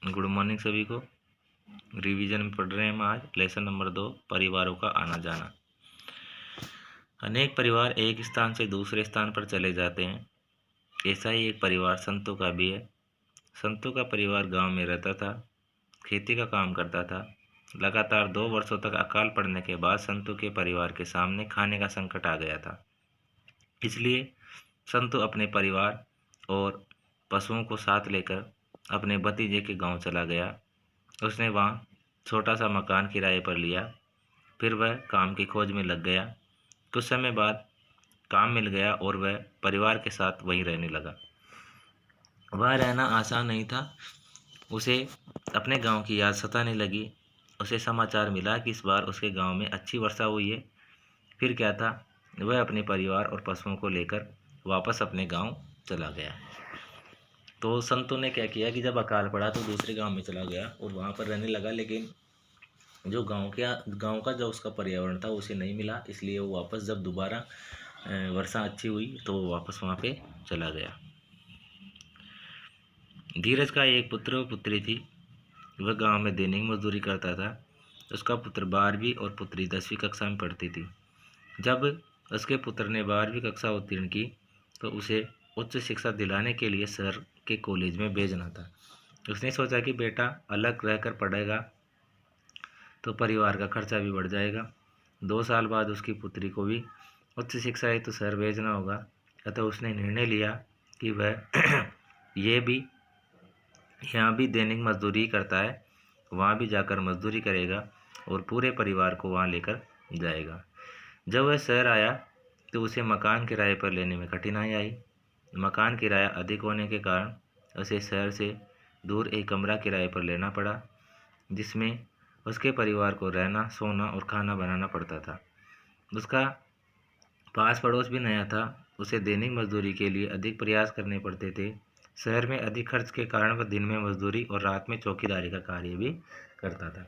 Good morning सभी को। Revision में पढ़ रहे हैं हम आज लेसन नंबर 2, परिवारों का आना जाना। अनेक परिवार एक स्थान से दूसरे स्थान पर चले जाते हैं। ऐसा ही एक परिवार संतों का भी है। संतों का परिवार गांव में रहता था, खेती का काम करता था। लगातार 2 वर्षों तक अकाल पड़ने के बाद संतों के परिवार के सामने खाने का संकट आ गया था। इसलिए संतु अपने परिवार और पशुओं को साथ लेकर अपने भतीजे के गांव चला गया। उसने वहाँ छोटा सा मकान किराए पर लिया। फिर वह काम की खोज में लग गया। कुछ समय बाद काम मिल गया और वह परिवार के साथ वहीं रहने लगा। वह रहना आसान नहीं था। उसे अपने गांव की याद सताने लगी। उसे समाचार मिला कि इस बार उसके गांव में अच्छी वर्षा हुई है। फिर क्या था, वह अपने परिवार और पशुओं को लेकर वापस अपने गांव चला गया। तो संतों ने क्या किया कि जब अकाल पड़ा तो दूसरे गांव में चला गया और वहां पर रहने लगा। लेकिन जो गांव का जो उसका पर्यावरण था उसे नहीं मिला, इसलिए वो वापस जब दोबारा वर्षा अच्छी हुई तो वो वापस वहाँ पे चला गया। धीरज का एक पुत्र और पुत्री थी। वह गांव में दैनिक मजदूरी करता था। उसका पुत्र 12वीं और पुत्री 10वीं कक्षा में पढ़ती थी। जब उसके पुत्र ने 12वीं कक्षा उत्तीर्ण की तो उसे उच्च शिक्षा दिलाने के लिए शहर के कॉलेज में भेजना था। उसने सोचा कि बेटा अलग रहकर पढ़ेगा तो परिवार का खर्चा भी बढ़ जाएगा। 2 साल बाद उसकी पुत्री को भी उच्च शिक्षा हेतु शहर भेजना होगा। अतः उसने निर्णय लिया कि वह ये भी यहाँ भी दैनिक मजदूरी करता है, वहाँ भी जाकर मजदूरी करेगा और पूरे परिवार को वहाँ लेकर जाएगा। जब वह शहर आया तो उसे मकान किराए पर लेने में कठिनाई आई। मकान किराया अधिक होने के कारण उसे शहर से दूर एक कमरा किराए पर लेना पड़ा, जिसमें उसके परिवार को रहना, सोना और खाना बनाना पड़ता था। उसका पास पड़ोस भी नया था। उसे दैनिक मजदूरी के लिए अधिक प्रयास करने पड़ते थे। शहर में अधिक खर्च के कारण वह दिन में मजदूरी और रात में चौकीदारी का कार्य भी करता था।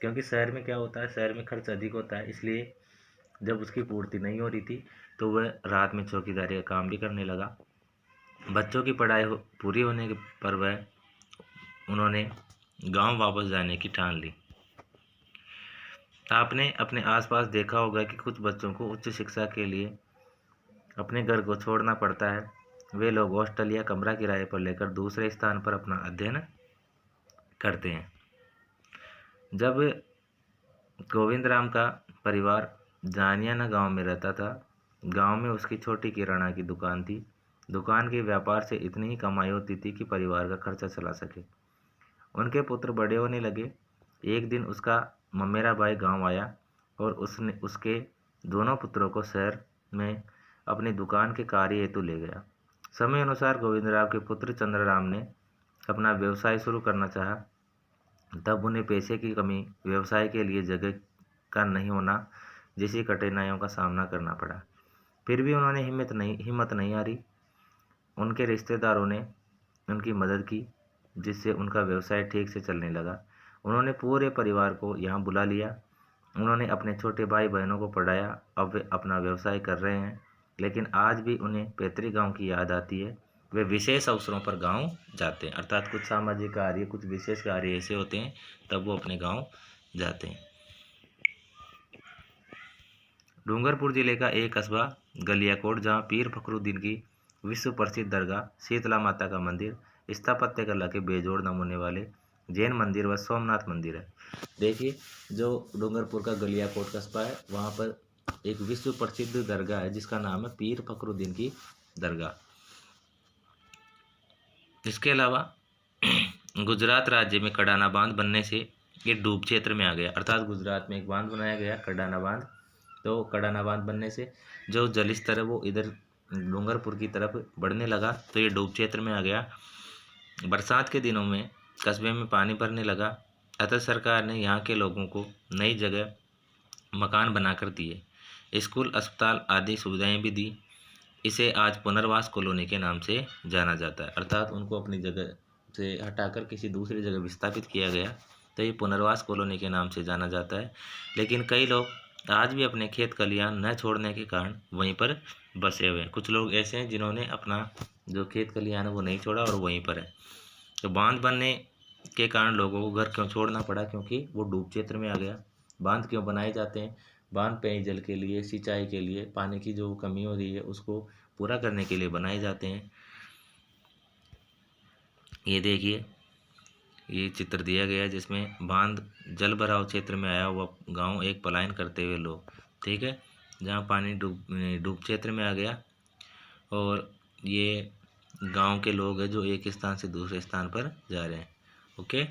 क्योंकि शहर में क्या होता है, शहर में खर्च अधिक होता है, इसलिए जब उसकी पूर्ति नहीं हो रही थी तो वह रात में चौकीदारी का काम भी करने लगा। बच्चों की पढ़ाई पूरी होने पर उन्होंने गांव वापस जाने की ठान ली। आपने अपने आसपास देखा होगा कि कुछ बच्चों को उच्च शिक्षा के लिए अपने घर को छोड़ना पड़ता है। वे लोग हॉस्टल या कमरा किराए पर लेकर दूसरे स्थान पर अपना अध्ययन करते हैं। जब गोविंद राम का परिवार जानियाना गांव में रहता था। गांव में उसकी छोटी किराना की दुकान थी। दुकान के व्यापार से इतनी ही कमाई होती थी कि परिवार का खर्चा चला सके। उनके पुत्र बड़े होने लगे। एक दिन उसका ममेरा भाई गांव आया और उसने उसके दोनों पुत्रों को शहर में अपनी दुकान के कार्य हेतु ले गया। समय अनुसार गोविंदराव के पुत्र चंद्रराम ने अपना व्यवसाय शुरू करना चाहा। तब उन्हें पैसे की कमी, व्यवसाय के लिए जगह का नहीं होना जैसी कठिनाइयों का सामना करना पड़ा। फिर भी उन्होंने हिम्मत नहीं हारी। उनके रिश्तेदारों ने उनकी मदद की, जिससे उनका व्यवसाय ठीक से चलने लगा। उन्होंने पूरे परिवार को यहाँ बुला लिया। उन्होंने अपने छोटे भाई बहनों को पढ़ाया। अब वे अपना व्यवसाय कर रहे हैं, लेकिन आज भी उन्हें पैतृक गांव की याद आती है। वे विशेष अवसरों पर गांव जाते हैं, अर्थात कुछ सामाजिक कार्य, कुछ विशेष कार्य ऐसे होते हैं तब वो अपने गांव जाते हैं। डूंगरपुर जिले का एक कस्बा गलियाकोट, जहाँ पीर फखरुद्दीन की विश्व प्रसिद्ध दरगाह, शीतला माता का मंदिर, स्थापत्य कला के बेजोड़ नमूने वाले जैन मंदिर व सोमनाथ मंदिर है। देखिए, जो डूंगरपुर का गलियाकोट कस्बा है वहाँ पर एक विश्व प्रसिद्ध दरगाह है जिसका नाम है पीर फखरुद्दीन की दरगाह। इसके अलावा गुजरात राज्य में कडाना बांध बनने से ये डूब क्षेत्र में आ गया, अर्थात गुजरात में एक बांध बनाया गया कडाना बांध। तो कडाना बांध बनने से जो जल स्तर है वो इधर डूंगरपुर की तरफ बढ़ने लगा, तो ये डूब क्षेत्र में आ गया। बरसात के दिनों में कस्बे में पानी भरने लगा। अतः सरकार ने यहाँ के लोगों को नई जगह मकान बनाकर दिए। स्कूल, अस्पताल आदि सुविधाएं भी दी। इसे आज पुनर्वास कॉलोनी के नाम से जाना जाता है, अर्थात उनको अपनी जगह से हटाकर किसी दूसरी जगह विस्थापित किया गया, तो ये पुनर्वास कॉलोनी के नाम से जाना जाता है। लेकिन कई लोग आज भी अपने खेत खलिहान न छोड़ने के कारण वहीं पर बसे हुए हैं। कुछ लोग ऐसे हैं जिन्होंने अपना जो खेत खलिहान है वो नहीं छोड़ा और वहीं पर है। तो बांध बनने के कारण लोगों को घर क्यों छोड़ना पड़ा, क्योंकि वो डूब क्षेत्र में आ गया। बांध क्यों बनाए जाते हैं? बांध पेयजल के लिए, सिंचाई के लिए, पानी की जो कमी हो रही है उसको पूरा करने के लिए बनाए जाते हैं। ये देखिए, ये चित्र दिया गया है जिसमें बांध जल भराव क्षेत्र में आया हुआ गांव, एक पलायन करते हुए लोग, ठीक है, जहां पानी डूब क्षेत्र में आ गया और ये गांव के लोग हैं जो एक स्थान से दूसरे स्थान पर जा रहे हैं। ओके।